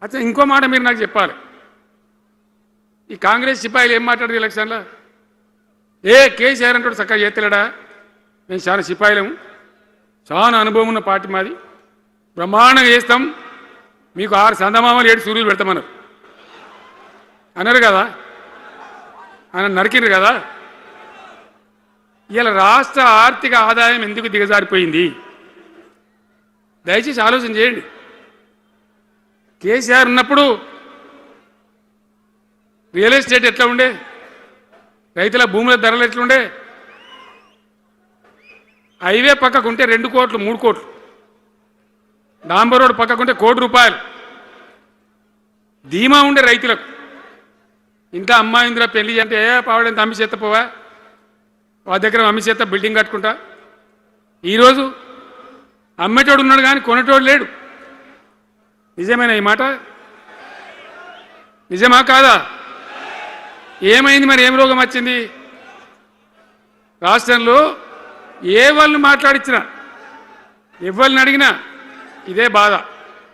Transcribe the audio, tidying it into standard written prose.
అచ్చా ఇంకో మాట మీరు నాకు చెప్పాలి. ఈ కాంగ్రెస్ సిపాయిలు ఏం మాట్లాడారు ఎలక్షన్లో? కేసీఆర్ అంటాడు చక్కగా చేస్తలేడా, మేము చాలా సిపాయిలము, చాలా అనుభవం ఉన్న పార్టీ మాది, బ్రహ్మాండంగా చేస్తాం, మీకు 6 సందమామలు 7 సూర్యులు పెడతామన్నారు అన్నారు కదా, ఆయన నరికిరు కదా. ఇలా రాష్ట్ర ఆర్థిక ఆదాయం ఎందుకు దిగజారిపోయింది? దయచేసి ఆలోచన చేయండి. కేసీఆర్ ఉన్నప్పుడు రియల్ ఎస్టేట్ ఎట్లా ఉండే, రైతుల భూముల ధరలు ఎట్లుండే, హైవే పక్కకుంటే 2 కోట్లు 3 కోట్లు, డాంబర్ రోడ్ పక్కకుంటే ₹1 కోటి ధీమా ఉండే రైతులకు. ఇంకా అమ్మాయిందిరా పెళ్లి అంటే పావడంత అమ్మి చేత పోవా, వాళ్ళ దగ్గర అమ్మి చేత బిల్డింగ్ కట్టుకుంటా. ఈరోజు అమ్మేటోడు ఉన్నాడు కానీ కొనేటోడు లేడు. నిజమేనా ఈ మాట? నిజమా కాదా? ఏమైంది మరి? ఏం రోగం వచ్చింది? రాష్ట్రంలో ఏ వాళ్ళని మాట్లాడించినా, ఎవరిని అడిగినా ఇదే బాధ.